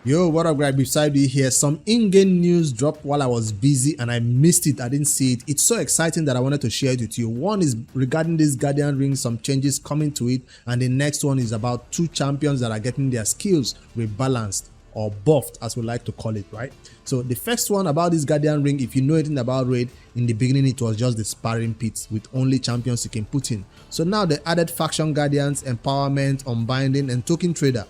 Yo, what up, guys? Beside you here, some in-game news dropped while I was busy and I missed it. I didn't see it. It's so exciting that I wanted to share it with you. One is regarding this Guardian Ring, some changes coming to it, and the next one is about two champions that are getting their skills rebalanced or buffed, as we like to call it, right? So the first one about this Guardian Ring, if you know anything about Raid, in the beginning it was just the sparring pits with only champions you can put in. So now they added faction guardians, empowerment, unbinding, and token trader.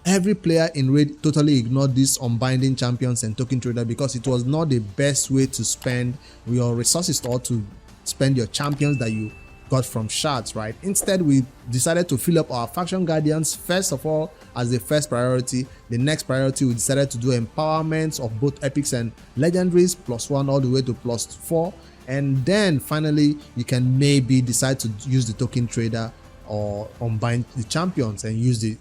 Every player in Raid totally ignored these unbinding champions and token trader because it was not the best way to spend your resources or to spend your champions that you got from shards, right? Instead, we decided to fill up our faction guardians first of all as the first priority. The next priority, we decided to do empowerments of both epics and legendaries, +1 all the way to +4. And then finally, you can maybe decide to use the token trader or unbind the champions and use the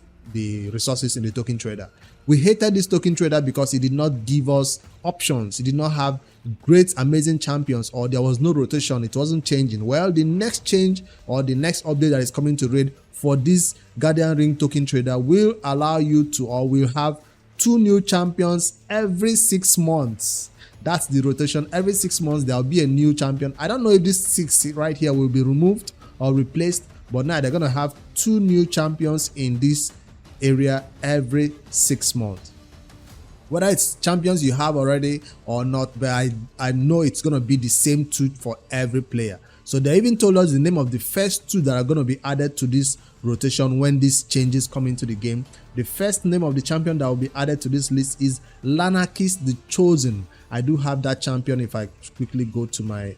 resources in the token trader. We hated this token trader because it did not give us options. It did not have great amazing champions, or there was no rotation. It wasn't changing. Well, the next change or the next update that is coming to Raid for this Guardian Ring token trader will allow you to, or will have, 2 new champions every 6 months. That's the rotation. Every 6 months there will be a new champion. I don't know if this 6 right here will be removed or replaced, but now they're going to have 2 new champions in this area every 6 months. Whether it's champions you have already or not, but I know it's going to be the same 2 for every player. So they even told us the name of the first 2 that are going to be added to this rotation when these changes come into the game. The first name of the champion that will be added to this list is Lanakis the Chosen. I do have that champion. If I quickly go to my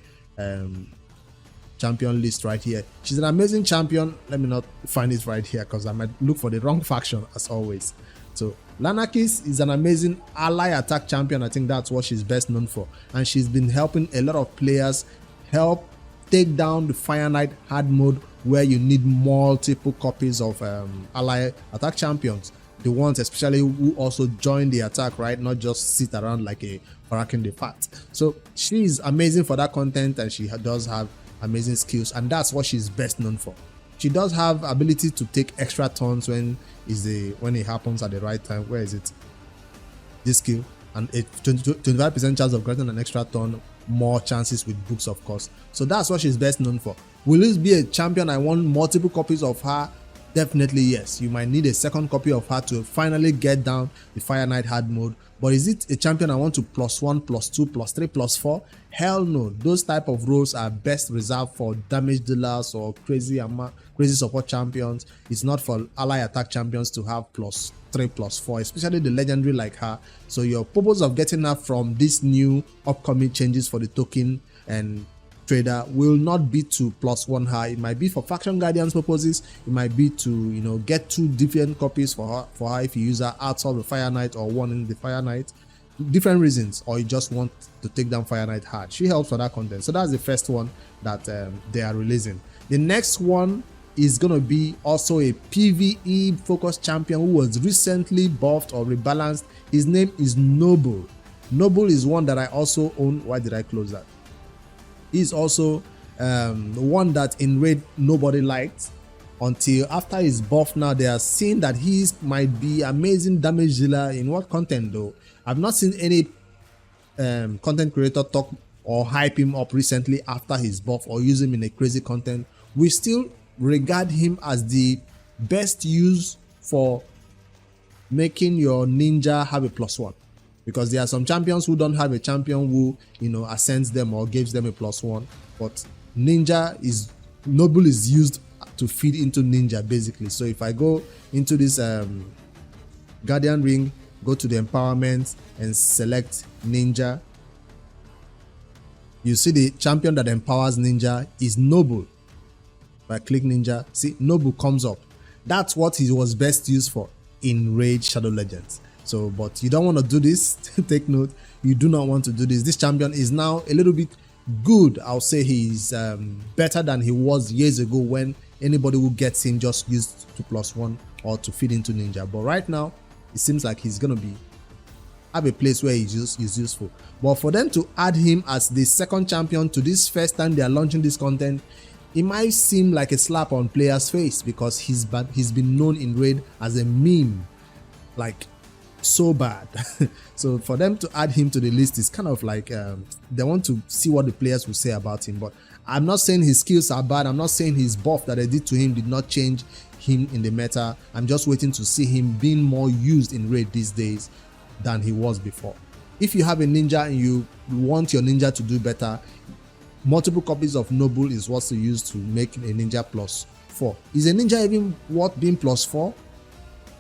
champion list right here, she's an amazing champion. Let me not find it right here because I might look for the wrong faction as always. So Lanakis is an amazing ally attack champion. I think that's what she's best known for, and she's been helping a lot of players help take down the Fire Knight hard mode, where you need multiple copies of ally attack champions, the ones especially who also join the attack, right? Not just sit around like a barrack in the fat. So she's amazing for that content, and she does have amazing skills, and that's what she's best known for. She does have ability to take extra turns when it happens at the right time. Where is it? This skill, and a 25% chance of getting an extra turn, more chances with books, of course. So that's what she's best known for. Will this be a champion I want multiple copies of her? Definitely yes. You might need a second copy of her to finally get down the Fire Knight hard mode. But is it a champion I want to +1, +2, +3, +4? Hell no. Those type of roles are best reserved for damage dealers or crazy support champions. It's not for ally attack champions to have +3, +4, especially the legendary like her. So your purpose of getting her from these new upcoming changes for the token and trader will not be to +1 her. It might be for faction guardians purposes. It might be to get 2 different copies for her if you use her outside the Fire Knight or one in the Fire Knight. Different reasons, or you just want to take down Fire Knight hard. She helps for that content. So that's the first one that they are releasing. The next one is gonna be also a PvE focused champion who was recently buffed or rebalanced. His name is Noble. Noble is one that I also own. Why did I close that? He's also one that in Raid nobody liked until after his buff. Now they are seeing that he might be amazing damage dealer. In what content though? I've not seen any content creator talk or hype him up recently after his buff or use him in a crazy content. We still regard him as the best use for making your ninja have a +1. Because there are some champions who don't have a champion who ascends them or gives them a +1, but Noble is used to feed into ninja basically. So if I go into this Guardian Ring, go to the empowerment and select ninja, you see the champion that empowers ninja is Noble. If I click ninja, see Noble comes up. That's what he was best used for in Raid Shadow Legends. So, but you don't want to do this. Take note, you do not want to do this. This champion is now a little bit good. I'll say he's better than he was years ago, when anybody who gets him just used to +1 or to feed into ninja. But right now, it seems like he's gonna have a place where he's useful. But for them to add him as the second champion to this first time they are launching this content, it might seem like a slap on players' face, because he's been known in Raid as a meme. Like, so bad. So for them to add him to the list is kind of like they want to see what the players will say about him. But I'm not saying his skills are bad. I'm not saying his buff that they did to him did not change him in the meta. I'm just waiting to see him being more used in raid these days than he was before. If you have a ninja and you want your ninja to do better, multiple copies of Noble is what you use to make a ninja +4. Is a ninja even worth being +4?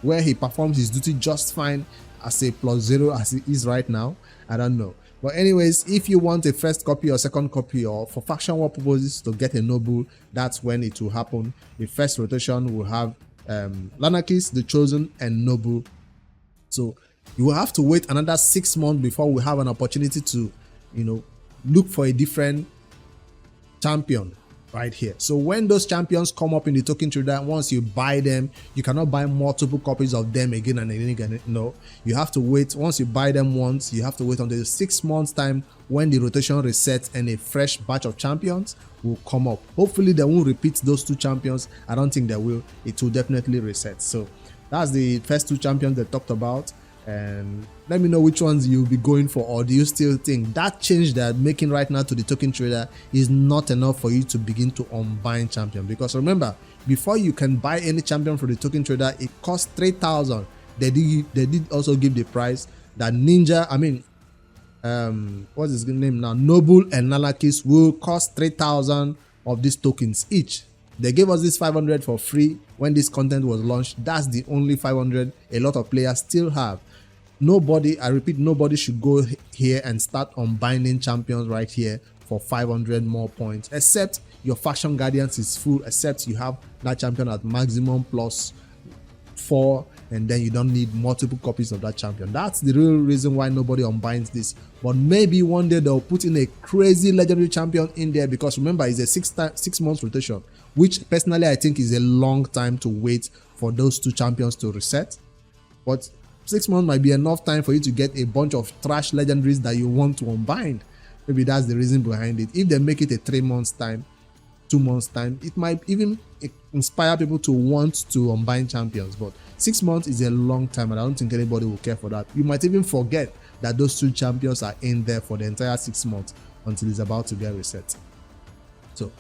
Where he performs his duty just fine as a +0 as he is right now? I don't know. But anyways, if you want a first copy or second copy, or for faction war purposes to get a Noble, that's when it will happen. The first rotation will have Lanakis the Chosen and Noble. So you will have to wait another 6 months before we have an opportunity to, look for a different champion right here. So when those champions come up in the token trader, once you buy them, you cannot buy multiple copies of them again and again. No, you have to wait. Once you buy them once, you have to wait until 6 months time when the rotation resets and a fresh batch of champions will come up. Hopefully they won't repeat those 2 champions. I don't think they will. It will definitely reset. So that's the first 2 champions they talked about. And let me know which ones you'll be going for, or do you still think that change they're making right now to the token trader is not enough for you to begin to unbind champion? Because remember, before you can buy any champion for the token trader, it costs 3,000. They did also give the price that ninja, what's his name now, Noble and Lanakis will cost 3,000 of these tokens each. They gave us this 500 for free when this content was launched. That's the only 500 a lot of players still have. Nobody, I repeat, nobody should go here and start unbinding champions right here for 500 more points, except your faction guardians is full, except you have that champion at maximum +4, and then you don't need multiple copies of that champion. That's the real reason why nobody unbinds this. But maybe one day they'll put in a crazy legendary champion in there, because remember, it's a 6 months rotation, which personally I think is a long time to wait for those 2 champions to reset. But 6 months might be enough time for you to get a bunch of trash legendaries that you want to unbind. Maybe that's the reason behind it. If they make it a 3 months time, 2 months time, it might even inspire people to want to unbind champions. But 6 months is a long time, and I don't think anybody will care for that. You might even forget that those 2 champions are in there for the entire 6 months until it's about to get reset. So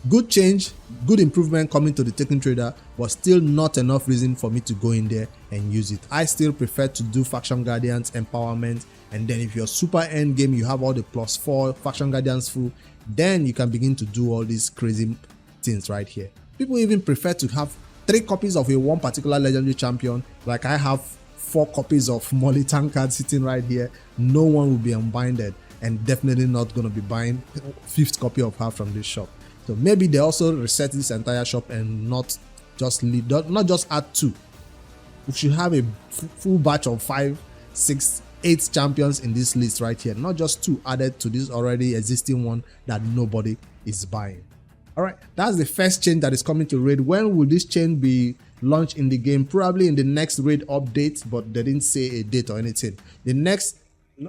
good change, good improvement coming to the token trader, but still not enough reason for me to go in there and use it. I still prefer to do faction guardians empowerment, and then if you're super end game, you have all the +4 faction guardians full, then you can begin to do all these crazy things right here. People even prefer to have 3 copies of one particular legendary champion. Like I have 4 copies of Molly Tankard sitting right here. No one will be unbinded, and definitely not going to be buying 5th copy of her from this shop. So maybe they also reset this entire shop and not just add 2. We should have a full batch of 5, 6, 8 champions in this list right here, not just 2 added to this already existing one that nobody is buying. All right, that's the first change that is coming to raid. When will this change be launched in the game? Probably in the next raid update, but they didn't say a date or anything. The next,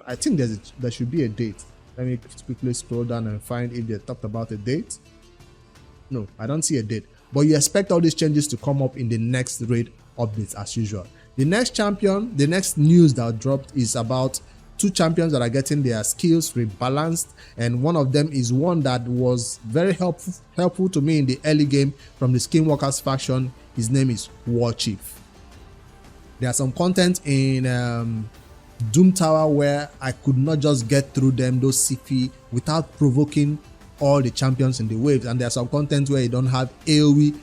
I think there should be a date. Let me quickly scroll down and find if they talked about a date. No, I don't see a date, but you expect all these changes to come up in the next raid updates as usual. The next champion, the next news that dropped is about 2 champions that are getting their skills rebalanced, and one of them is one that was very helpful to me in the early game from the Skinwalkers faction. His name is Warchief. There's some content in Doom Tower where I could not just get through them, those CP, without provoking all the champions in the waves, and there's some content where you don't have AoE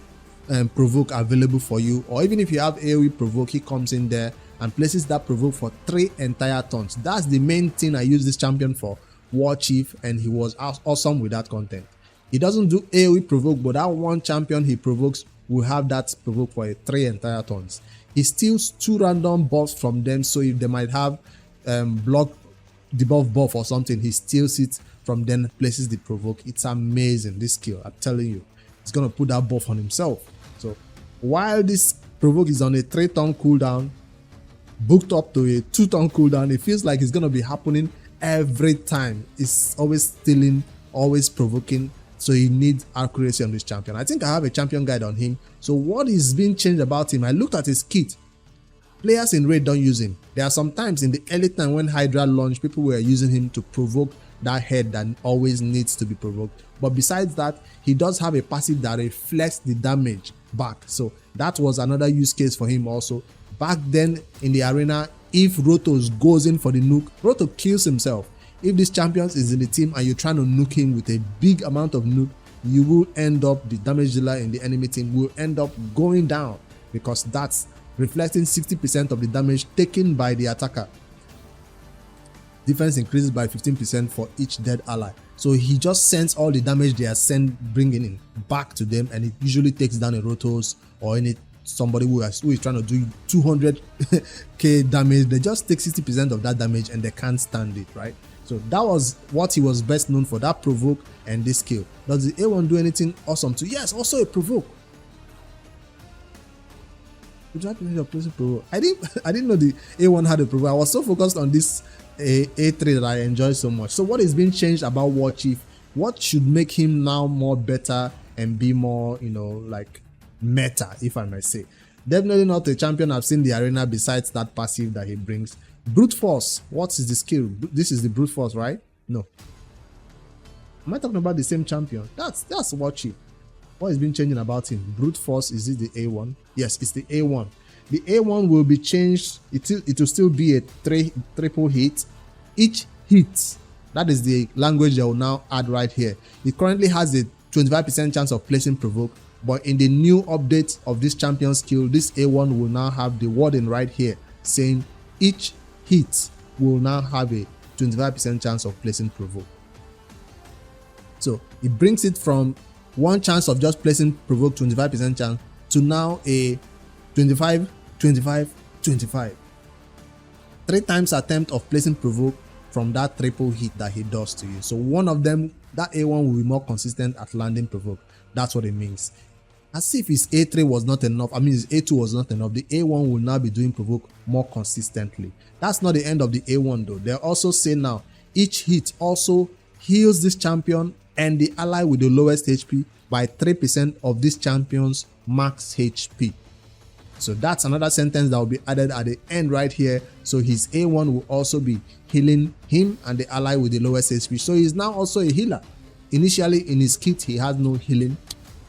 provoke available for you, or even if you have AoE provoke, he comes in there and places that provoke for 3 entire turns. That's the main thing I use this champion for, Warchief, and he was awesome with that content. He doesn't do AoE provoke, but that one champion he provokes will have that provoke for 3 entire turns. He steals 2 random buffs from them, so if they might have block debuff buff or something, he steals it from them, places the provoke. It's amazing, this skill, I'm telling you. He's gonna put that buff on himself. So while this provoke is on a 3-turn cooldown, booked up to a 2-turn cooldown, it feels like it's gonna be happening every time. It's always stealing, always provoking, so you need accuracy on this champion. I think I have a champion guide on him. So what is being changed about him? I looked at his kit. Players in raid don't use him. There are some times in the early time when Hydra launched, people were using him to provoke that head that always needs to be provoked. But besides that, he does have a passive that reflects the damage back. So that was another use case for him also. Back then in the arena, if Rotos goes in for the nuke, Roto kills himself. If this champion is in the team and you're trying to nuke him with a big amount of nuke, you will end up, the damage dealer in the enemy team will end up going down, because that's reflecting 60% of the damage taken by the attacker. Defense increases by 15% for each dead ally. So he just sends all the damage they are bringing in back to them, and it usually takes down a Rotos or somebody who is trying to do 200k damage. They just take 60% of that damage and they can't stand it, right? So that was what he was best known for, that provoke and this skill. Does the A1 do anything awesome too? Yes, also a provoke. Would you like to know your place of provoke? I didn't know the A1 had a provoke. I was so focused on this A3 that I enjoyed so much. So what is being changed about Warchief? What should make him now more better and be more, like meta, if I may say? Definitely not a champion I've seen in the arena besides that passive that he brings. Brute force. What is the skill? This is the brute force, right? No. Am I talking about the same champion? That's Warchief. What is being changing about him? Brute force, is it the A1? Yes, it's the A1. The A1 will be changed. It will still be a triple hit. Each hit, that is the language they will now add right here. It currently has a 25% chance of placing provoke, but in the new update of this champion skill, this A1 will now have the wording right here saying each hit will now have a 25% chance of placing provoke. So it brings it from one chance of just placing provoke, 25% chance, to now a 25, 25, 25. 3 times attempt of placing provoke from that triple hit that he does to you. So one of them, that A1 will be more consistent at landing provoke. That's what it means. As if his A3 was not enough, his A2 was not enough, the A1 will now be doing provoke more consistently. That's not the end of the A1 though. They're also saying now, each hit also heals this champion and the ally with the lowest HP by 3% of this champion's max HP. So that's another sentence that will be added at the end right here. So his A1 will also be healing him and the ally with the lowest HP. So he's now also a healer. Initially in his kit, he has no healing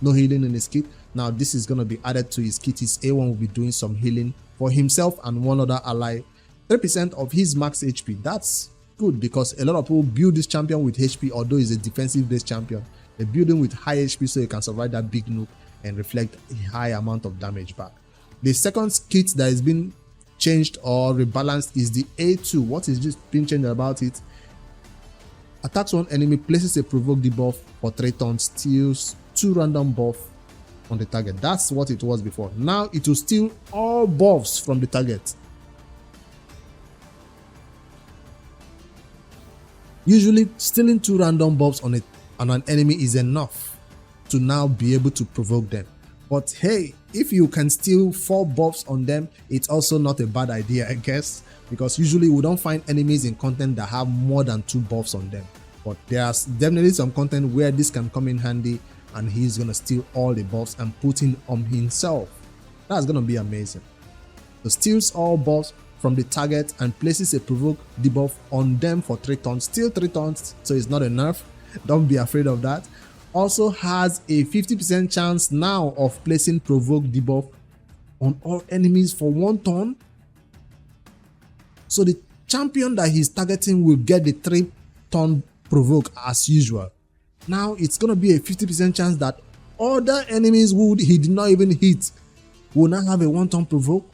in his kit. Now this is going to be added to his kit. His A1 will be doing some healing for himself and one other ally. 3% of his max HP. That's good, because a lot of people build this champion with HP, although he's a defensive based champion. They build him with high HP so he can survive that big nuke and reflect a high amount of damage back. The second kit that has been changed or rebalanced is the A2. What is just being changed about it? Attacks one enemy, places a provoke debuff for 3 turns, steals 2 random buff on the target. That's what it was before. Now it will steal all buffs from the target. Usually stealing 2 random buffs on an enemy is enough to now be able to provoke them. But hey, if you can steal 4 buffs on them, it's also not a bad idea, I guess, because usually we don't find enemies in content that have more than 2 buffs on them. But there's definitely some content where this can come in handy, and he's gonna steal all the buffs and put it on himself. That's gonna be amazing. So steals all buffs from the target and places a provoke debuff on them for 3 turns. Still 3 turns, so it's not a nerf. Don't be afraid of that. Also has a 50% chance now of placing provoke debuff on all enemies for 1 turn. So the champion that he's targeting will get the 3 turn provoke as usual. Now it's gonna be a 50% chance that other enemies who he did not even hit will now have a 1 turn provoke.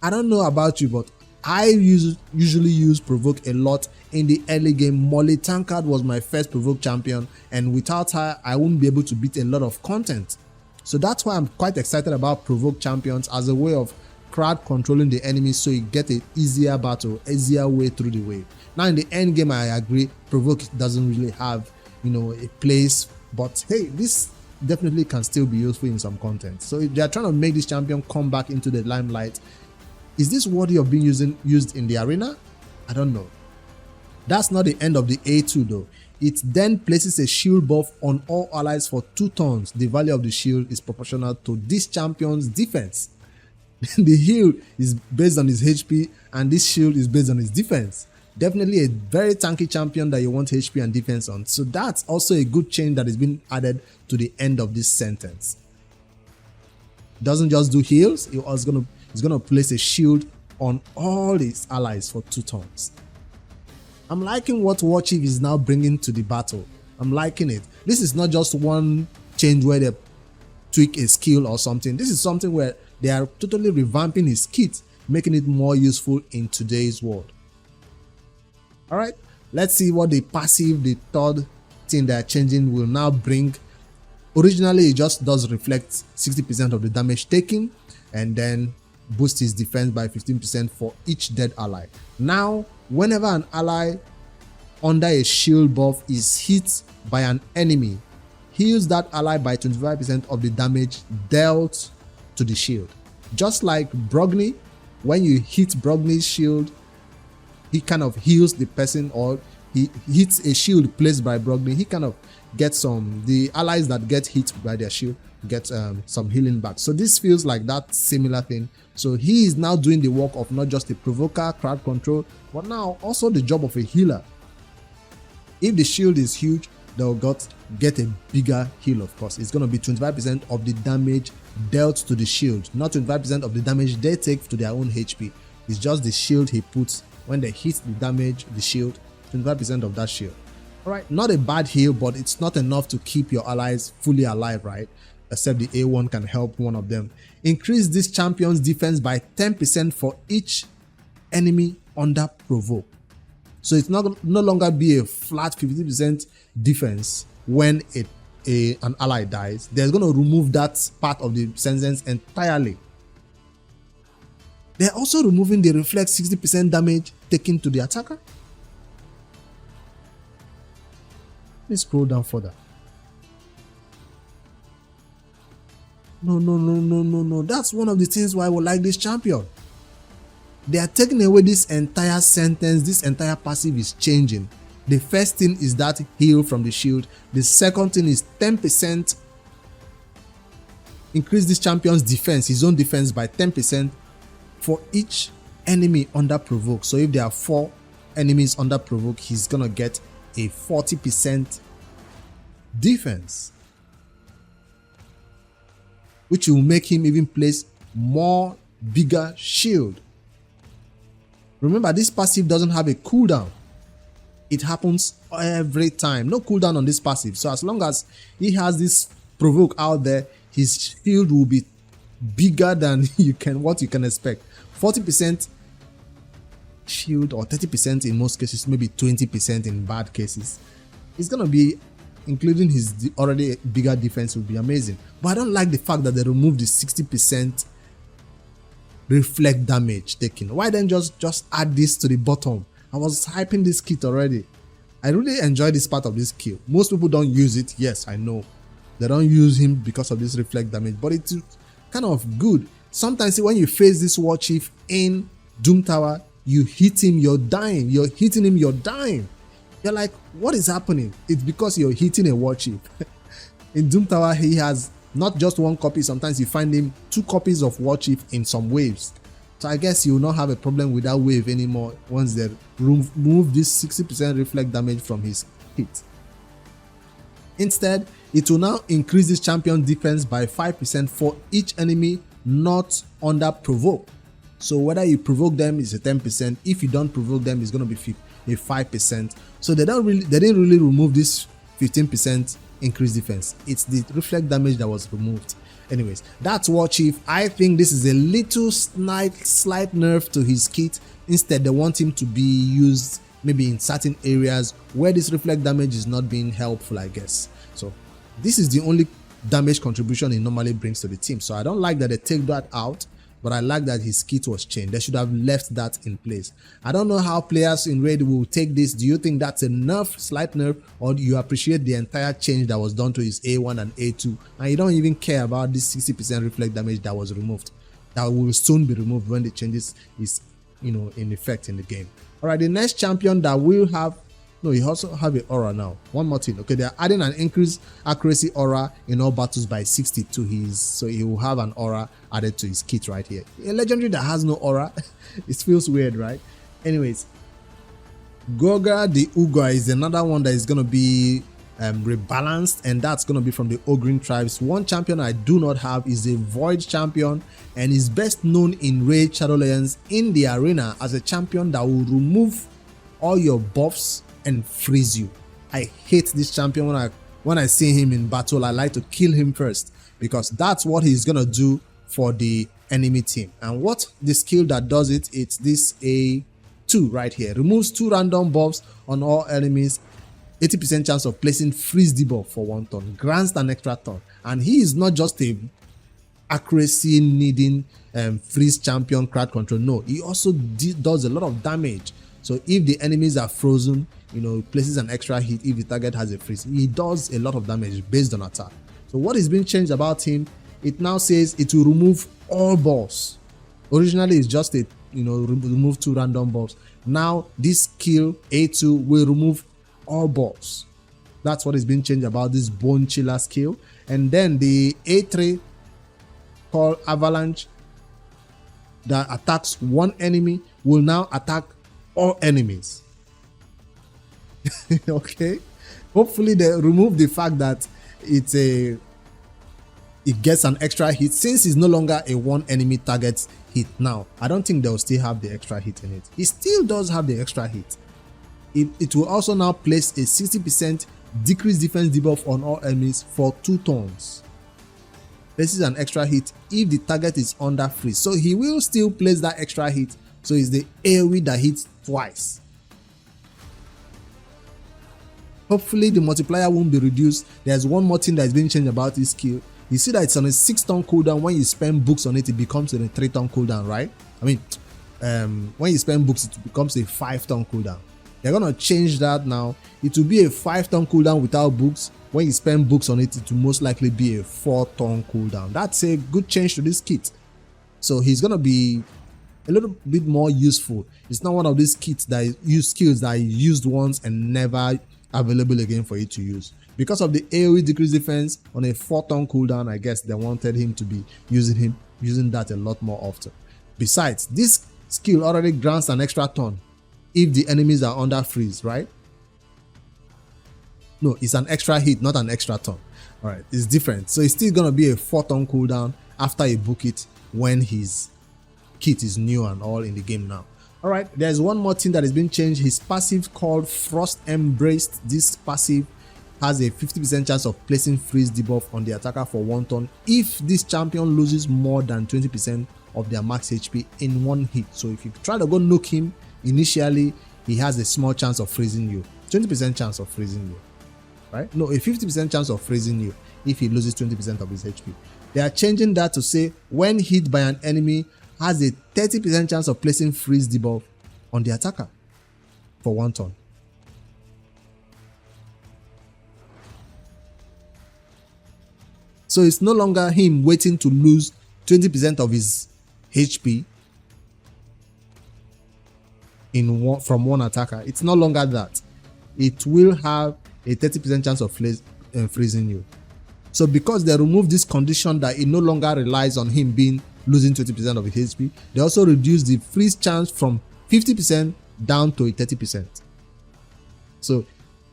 I don't know about you, but I usually use provoke a lot in the early game. Molly Tankard was my first provoke champion, and without her I wouldn't be able to beat a lot of content. So that's why I'm quite excited about provoke champions as a way of crowd controlling the enemy, so you get an easier battle, easier way through the wave. Now in the end game, I agree, provoke doesn't really have a place, but hey, this definitely can still be useful in some content. So if they are trying to make this champion come back into the limelight, is this worthy of being used in the arena? I don't know. That's not the end of the A2 though. It then places a shield buff on all allies for 2 turns. The value of the shield is proportional to this champion's defense. The heal is based on his HP and this shield is based on his defense. Definitely a very tanky champion that you want HP and defense on. So that's also a good change that is being added to the end of this sentence. Doesn't just do heals, he's gonna place a shield on all his allies for 2 turns. I'm liking what Warchief is now bringing to the battle. I'm liking it. This is not just one change where they tweak a skill or something. This is something where they are totally revamping his kit, making it more useful in today's world. Alright, let's see what the passive, the third thing they are changing, will now bring. Originally, it just does reflect 60% of the damage taken and then boost his defense by 15% for each dead ally. Now, whenever an ally under a shield buff is hit by an enemy, heals that ally by 25% of the damage dealt to the shield. Just like Brogni, when you hit Brogni's shield, he kind of heals the person, or he hits a shield placed by Brogni, he kind of gets the allies that get hit by their shield get some healing back. So this feels like that similar thing. So he is now doing the work of not just a provoker, crowd control, but now also the job of a healer. If the shield is huge, they'll get a bigger heal, of course. It's going to be 25% of the damage dealt to the shield, not 25% of the damage they take to their own HP. It's just the shield he puts. When they hit the damage, the shield, 25% of that shield. Alright, not a bad heal, but it's not enough to keep your allies fully alive, right? Except the A1 can help one of them. Increase this champion's defense by 10% for each enemy under provoke. So it's no longer be a flat 50% defense when an ally dies. They're going to remove that part of the sentence entirely. They're also removing the reflect 60% damage taken to the attacker. Let's scroll down further. No. That's one of the things why I would like this champion. They are taking away this entire sentence. This entire passive is changing. The first thing is that heal from the shield. The second thing is 10% increase this champion's defense, his own defense, by 10% for each enemy under provoke. So if there are 4 enemies under provoke, he's gonna get a 40% defense, which will make him even place more bigger shield. Remember, this passive doesn't have a cooldown. It happens every time. No cooldown on this passive. So as long as he has this provoke out there, his shield will be bigger than what you can expect. 40% shield, or 30% in most cases, maybe 20% in bad cases. It's gonna be, including his already bigger defense, will be amazing. But I don't like the fact that they removed the 60% reflect damage taken. Why then just add this to the bottom? I was hyping this kit already. I really enjoy this part of this skill. Most people don't use it. Yes, I know they don't use him because of this reflect damage, but it's kind of good. Sometimes when you face this Warchief in Doom Tower, you hit him, you're dying. You're hitting him, you're dying. You're like, what is happening? It's because you're hitting a Warchief. In Doom Tower, he has not just 1 copy. Sometimes you find him 2 copies of Warchief in some waves. So I guess you will not have a problem with that wave anymore once they remove this 60% reflect damage from his hit. Instead, it will now increase this champion defense by 5% for each enemy not under provoke. So whether you provoke them, is a 10%. If you don't provoke them, it's going to be a 5%. So they didn't really remove this 15% increased defense. It's the reflect damage that was removed. Anyways, that's Warchief. I think this is a little slight nerf to his kit. Instead, they want him to be used maybe in certain areas where this reflect damage is not being helpful, I guess. So this is the only damage contribution he normally brings to the team. So I don't like that they take that out, but I like that his kit was changed. They should have left that in place. I don't know how players in Raid will take this. Do you think that's a nerf, slight nerf, or do you appreciate the entire change that was done to his A1 and A2, and you don't even care about this 60% reflect damage that was removed, that will soon be removed when the changes is in effect in the game? All right, the next champion that will have No, he also have a aura now. One more thing. Okay, they are adding an increased accuracy aura in all battles by 60 to his, so he will have an aura added to his kit right here. A legendary that has no aura, it feels weird, right? Anyways, Gurgoh the Augur is another one that is going to be rebalanced, and that's going to be from the Ogrin tribes. One champion I do not have is a Void champion, and is best known in Raid Shadow Legends in the arena as a champion that will remove all your buffs and freeze you. I hate this champion. When I see him in battle, I like to kill him first, because that's what he's going to do for the enemy team. And what the skill that does it, it's this A2 right here. Removes 2 random buffs on all enemies, 80% chance of placing freeze debuff for 1 turn, grants an extra turn. And he is not just a accuracy needing freeze champion crowd control. No, he also does a lot of damage. So if the enemies are frozen, you know, places an extra hit. If the target has a freeze, he does a lot of damage based on attack. So what is being changed about him, it now says it will remove all buffs. Originally it's just a, you know, remove 2 random buffs. Now this skill A2 will remove all buffs. That's what is being changed about this Bone Chiller skill. And then the A3 called Avalanche that attacks one enemy will now attack all enemies. Okay, hopefully they remove the fact that it gets an extra hit, since it's no longer a one enemy target hit. Now I don't think they'll still have the extra hit in it. It still does have the extra hit. It will also now place a 60% decreased defense debuff on all enemies for 2 turns. This is an extra hit if the target is under freeze, so he will still place that extra hit. So it's the AoE that hits twice. Hopefully the multiplier won't be reduced. There's one more thing that is being changed about this skill. You see that it's on a 6-turn cooldown. When you spend books on it, it becomes a 3-turn cooldown, right? I mean, when you spend books, it becomes a 5-turn cooldown. They're gonna change that now. It will be a 5-turn cooldown without books. When you spend books on it, it will most likely be a 4-turn cooldown. That's a good change to this kit. So he's gonna be a little bit more useful. It's not one of these kits that use skills that are used once and never available again for you to use. Because of the AoE decreased defense on a 4-turn cooldown, I guess they wanted him to be using that a lot more often. Besides, this skill already grants an extra turn if the enemies are under freeze, right? No, it's an extra hit, not an extra turn. All right, it's different. So it's still gonna be a 4-turn cooldown after you book it when his kit is new and all in the game now. All right, there's one more thing that has been changed. His passive called Frost Embraced. This passive has a 50% chance of placing freeze debuff on the attacker for 1 turn if this champion loses more than 20% of their max HP in 1 hit. So if you try to go nuke him initially, he has a small chance of freezing you, 20% chance of freezing you, right? No, a 50% chance of freezing you if he loses 20% of his HP. They are changing that to say when hit by an enemy, has a 30% chance of placing freeze debuff on the attacker for 1 turn. So it's no longer him waiting to lose 20% of his HP from one attacker. It's no longer that. It will have a 30% chance of freezing you. So because they removed this condition that it no longer relies on him losing 20% of his HP, they also reduced the freeze chance from 50% down to a 30%. So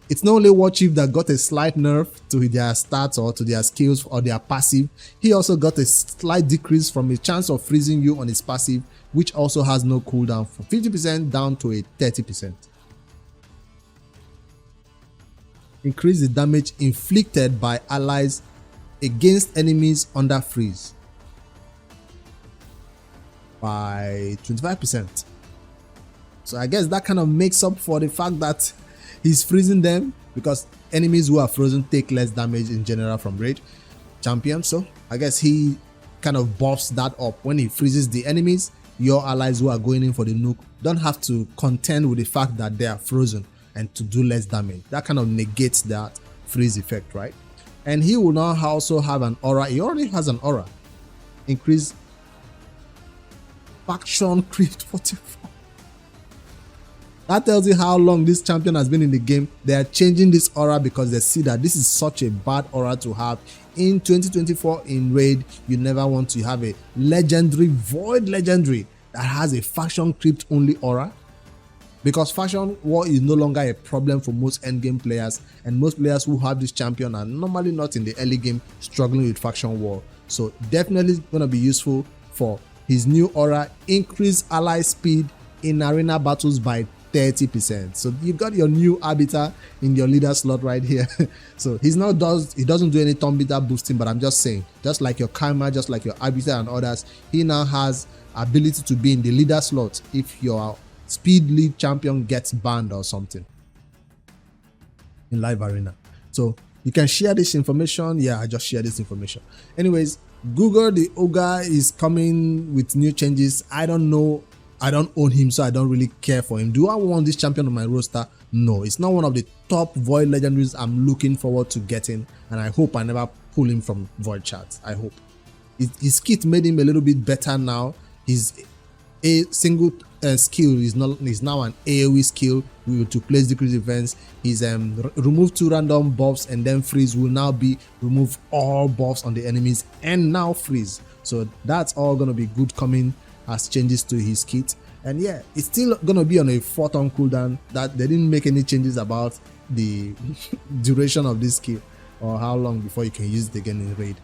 it's not only Warchief that got a slight nerf to their stats or to their skills or their passive, he also got a slight decrease from a chance of freezing you on his passive, which also has no cooldown, from 50% down to a 30%. Increase the damage inflicted by allies against enemies under freeze by 25%. So I guess that kind of makes up for the fact that he's freezing them, because enemies who are frozen take less damage in general from raid champions. So I guess he kind of buffs that up. When he freezes the enemies, your allies who are going in for the nuke don't have to contend with the fact that they are frozen and to do less damage. That kind of negates that freeze effect, right? And he will now also have an aura. He already has an aura. Increase faction creep 44. That tells you how long this champion has been in the game. They are changing this aura because they see that this is such a bad aura to have. In 2024 in Raid, you never want to have a legendary, void legendary that has a faction crypt only aura. Because faction war is no longer a problem for most endgame players, and most players who have this champion are normally not in the early game struggling with faction war. So definitely going to be useful for his new aura. Increase ally speed in arena battles by 30%. So you got your new arbiter in your leader slot right here. So he doesn't do any turn beater boosting, but I'm just saying, just like your Karma, just like your arbiter and others, he now has ability to be in the leader slot if your speed lead champion gets banned or something in live arena. So you can share this information. Yeah, I just share this information. Anyways, Gurgoh the Augur is coming with new changes. I don't know, I don't own him, so I don't really care for him. Do I want this champion on my roster? No, it's not one of the top void legendaries I'm looking forward to getting, and I hope I never pull him from void charts. I hope his kit made him a little bit better now. His a single skill is now an AoE skill to place decrease events. His remove 2 random buffs and then freeze will now be remove all buffs on the enemies and now freeze. So that's all gonna be good coming as changes to his kit. And yeah, it's still gonna be on a 4-turn cooldown. That they didn't make any changes about the duration of this skill or how long before you can use it again in raid.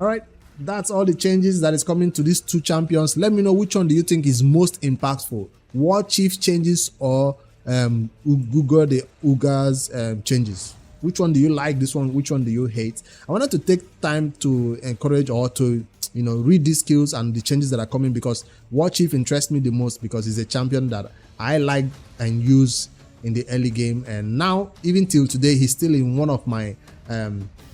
All right, that's all the changes that is coming to these two champions. Let me know which one do you think is most impactful, Warchief changes or Gurgoh the Augur's changes. Which one do you like? This one, which one do you hate? I wanted to take time to encourage or to read these skills and the changes that are coming, because Warchief interests me the most because he's a champion that I like and use in the early game, and now even till today he's still in one of my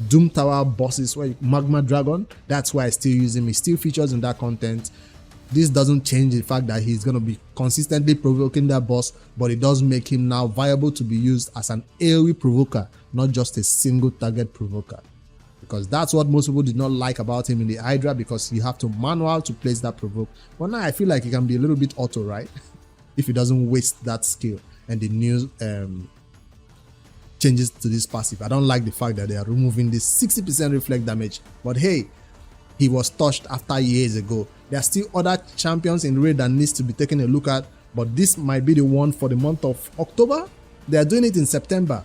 Doom Tower bosses, where Magma Dragon. That's why I still use him. He still features in that content. This doesn't change the fact that he's going to be consistently provoking that boss, but it does make him now viable to be used as an AoE provoker, not just a single target provoker. Because that's what most people did not like about him in the Hydra, because you have to manual to place that provoke. But now I feel like it can be a little bit auto, right? If he doesn't waste that skill and the new changes to this passive. I don't like the fact that they are removing this 60% reflect damage. But hey, he was touched after years ago. There are still other champions in raid that needs to be taken a look at, but this might be the one for the month of October. They are doing it in September.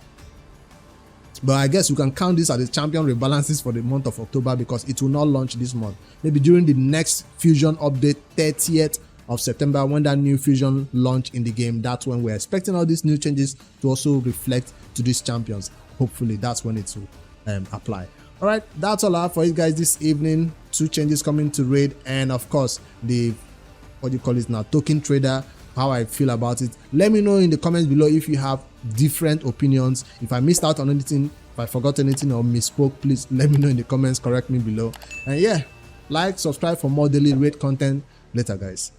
But I guess you can count this as the champion rebalances for the month of October, because it will not launch this month. Maybe during the next fusion update, 30th of September, when that new fusion launch in the game, that's when we're expecting all these new changes to also reflect to these champions. Hopefully that's when it will apply. All right, that's all I have for you guys this evening. 2 changes coming to raid, and of course the token trader, how I feel about it. Let me know in the comments below if you have different opinions. If I missed out on anything, if I forgot anything or misspoke, please let me know in the comments, correct me below. And yeah, like, subscribe for more daily raid content. Later guys.